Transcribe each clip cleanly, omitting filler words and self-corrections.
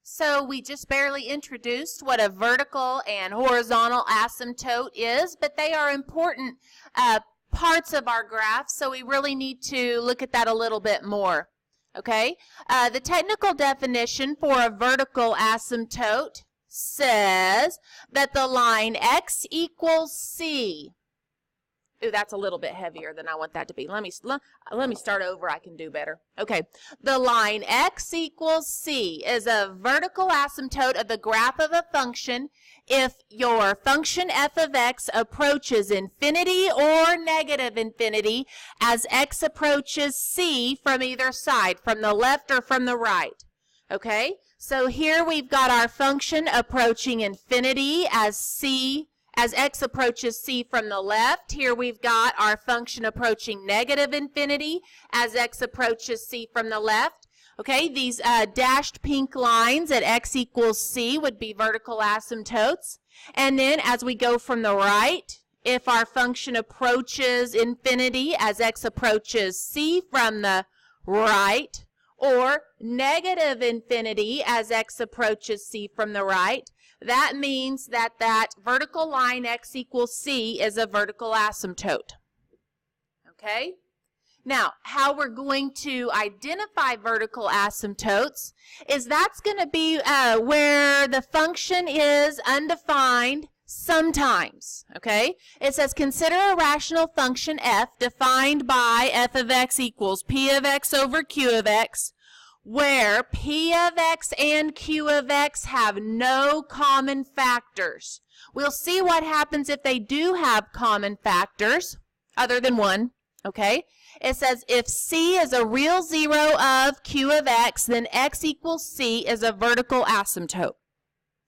So we just barely introduced what a vertical and horizontal asymptote is, but they are important parts of our graph, so we really need to look at that a little bit more. Okay, the technical definition for a vertical asymptote says that the line x equals c. Ooh, that's a little bit heavier than I want that to be. Let me start over. I can do better. Okay, the line x equals c is a vertical asymptote of the graph of a function if your function f of x approaches infinity or negative infinity as x approaches c from either side, from the left or from the right. Okay, so here we've got our function approaching infinity as x approaches c from the left. Here we've got our function approaching negative infinity as x approaches c from the left. Okay, these dashed pink lines at x equals c would be vertical asymptotes. And then as we go from the right, if our function approaches infinity as x approaches c from the right, or negative infinity as x approaches c from the right, that means that that vertical line x equals c is a vertical asymptote. Okay? Now, how we're going to identify vertical asymptotes is that's going to be where the function is undefined sometimes. Okay? It says consider a rational function f defined by f of x equals p of x over q of x, where p of x and q of x have no common factors. We'll see what happens if they do have common factors other than one. Okay? It says if c is a real zero of q of x, then x equals c is a vertical asymptote.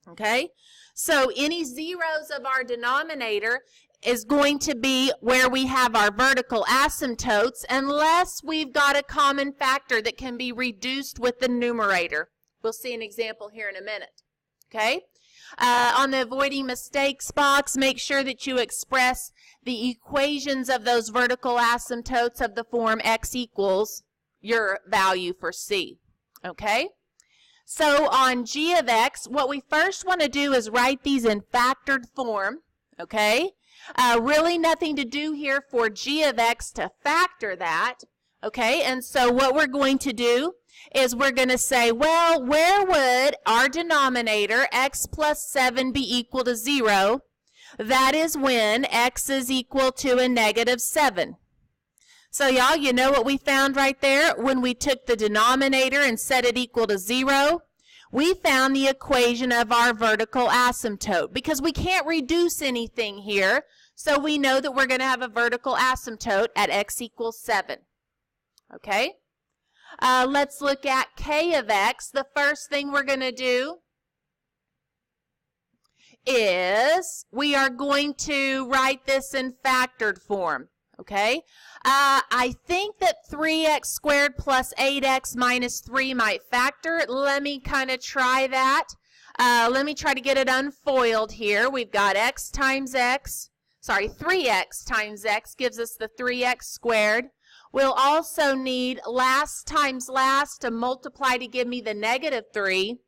Okay? So any zeros of our denominator is going to be where we have our vertical asymptotes unless we've got a common factor that can be reduced with the numerator. We'll see an example here in a minute. Okay? On the avoiding mistakes box, make sure that you express the equations of those vertical asymptotes of the form x equals your value for c. Okay? So on g of x, what we first want to do is write these in factored form. Okay? Really nothing to do here for g of x to factor that. Okay, and so what we're going to do is we're going to say, well, where would our denominator, x plus 7, be equal to 0? That is when x is equal to a negative 7. So y'all, you know what we found right there? When we took the denominator and set it equal to 0, we found the equation of our vertical asymptote because we can't reduce anything here. So we know that we're going to have a vertical asymptote at x equals 7. Okay? Let's look at k of x. The first thing we're going to do is we are going to write this in factored form. Okay? I think that 3x squared plus 8x minus 3 might factor. Let me kind of try that. Let me try to get it unfoiled here. We've got 3x times x gives us the 3x squared. We'll also need last times last to multiply to give me the negative 3.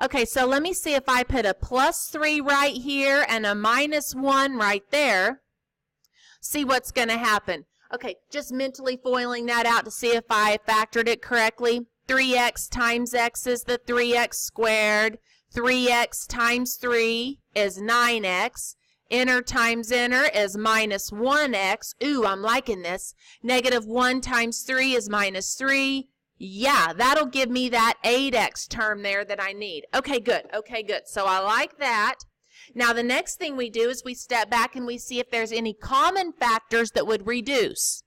Okay, so let me see if I put a plus 3 right here and a minus 1 right there. See what's going to happen. Okay, just mentally foiling that out to see if I factored it correctly. 3x times x is the 3x squared. 3x times 3 is 9x. Inner times inner is minus 1x. Ooh, I'm liking this. Negative 1 times 3 is minus 3. Yeah, that'll give me that 8x term there that I need. Okay, good. Okay, good. So I like that. Now the next thing we do is we step back and we see if there's any common factors that would reduce.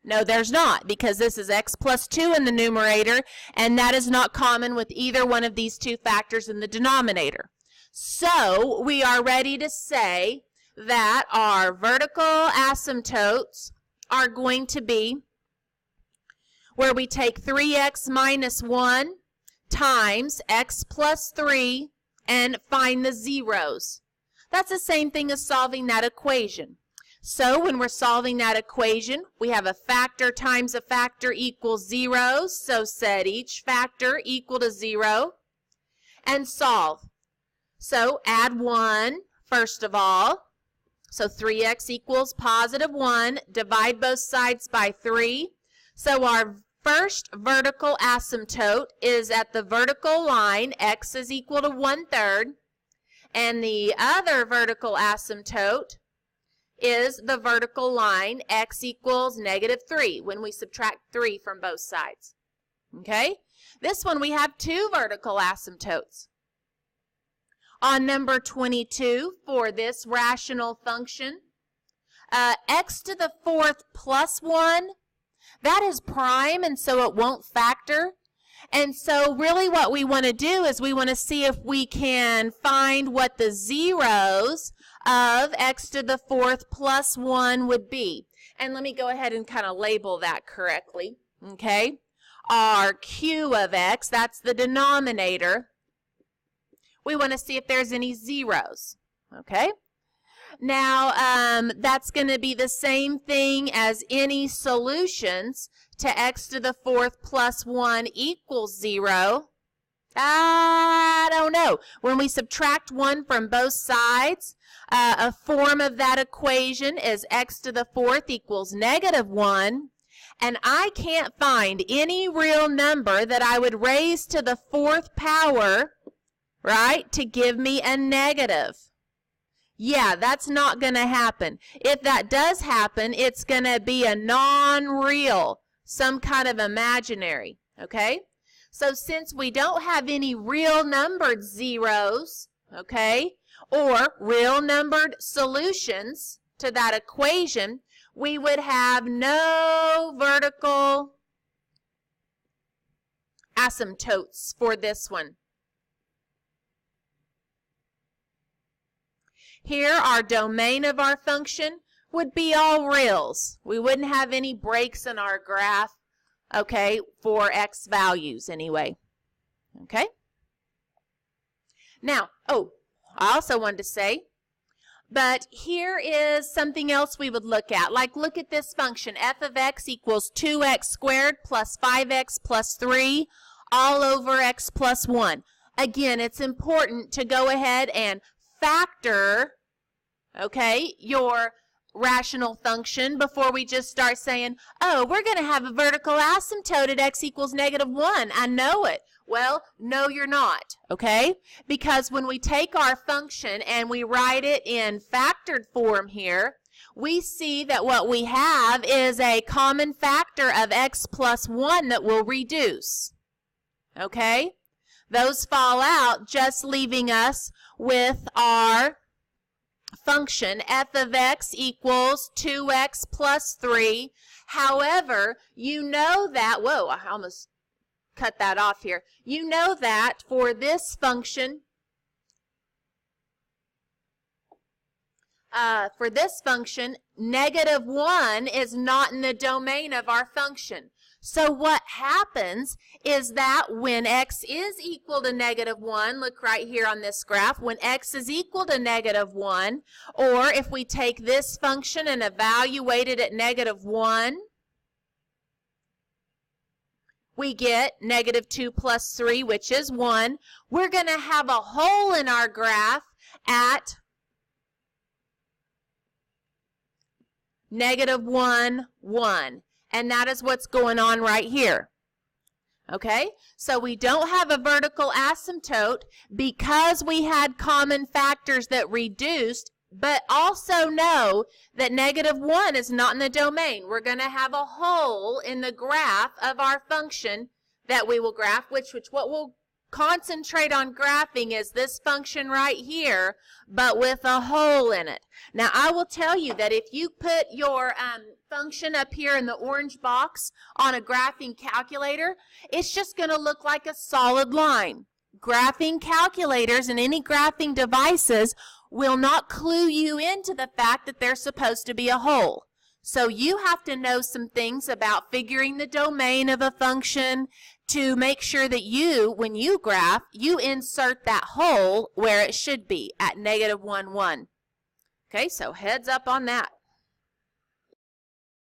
No, there's not, because this is x plus 2 in the numerator, and that is not common with either one of these two factors in the denominator. So we are ready to say that our vertical asymptotes are going to be where we take 3x minus 1 times x plus 3 and find the zeros. That's the same thing as solving that equation. So when we're solving that equation, we have a factor times a factor equals 0. So set each factor equal to 0. and solve. So add 1, first of all. So 3x equals positive 1. Divide both sides by 3. So our first vertical asymptote is at the vertical line, x is equal to 1/3. And the other vertical asymptote is the vertical line, x equals -3, when we subtract 3 from both sides. Okay? This one we have 2 vertical asymptotes. On number 22, for this rational function, x to the 4th plus 1, that is prime, and so it won't factor. And so really what we want to do is we want to see if we can find what the zeros of x to the 4th plus 1 would be. And let me go ahead and kind of label that correctly. Okay? Our q of x, that's the denominator. We want to see if there's any zeros. Okay? Now, that's going to be the same thing as any solutions to x to the 4th plus 1 equals 0. I don't know. When we subtract 1 from both sides, a form of that equation is x to the 4th equals -1. And I can't find any real number that I would raise to the 4th power, right, to give me a negative. Yeah, that's not going to happen. If that does happen, it's going to be a non-real, some kind of imaginary, okay? So since we don't have any real numbered zeros, okay, or real numbered solutions to that equation, we would have no vertical asymptotes for this one. Here, our domain of our function would be all reals. We wouldn't have any breaks in our graph, okay, for x values anyway. Okay? Now, oh, I also wanted to say, but here is something else we would look at. Like, look at this function. F of x equals 2x squared plus 5x plus 3 all over x plus 1. Again, it's important to go ahead and factor, okay, your rational function before we just start saying, oh, we're going to have a vertical asymptote at x equals -1. I know it. Well, no, you're not, okay? Because when we take our function and we write it in factored form here, we see that what we have is a common factor of x plus 1 that will reduce, okay? Those fall out, just leaving us with our function f of x equals 2x plus 3. However, you know that, whoa, I almost cut that off here. You know that for this function, -1 is not in the domain of our function. So what happens is that when x is equal to -1, look right here on this graph, when x is equal to -1, or if we take this function and evaluate it at -1, we get -2 plus 3, which is 1. We're going to have a hole in our graph at -1, 1. And that is what's going on right here. Okay? So we don't have a vertical asymptote because we had common factors that reduced, but also know that -1 is not in the domain. We're going to have a hole in the graph of our function that we will graph, which what we'll concentrate on graphing is this function right here, but with a hole in it. Now, I will tell you that if you put your function up here in the orange box on a graphing calculator, it's just going to look like a solid line. Graphing calculators and any graphing devices will not clue you into the fact that there's supposed to be a hole. So you have to know some things about figuring the domain of a function to make sure that you, when you graph, you insert that hole where it should be, at -1, 1. Okay, so heads up on that.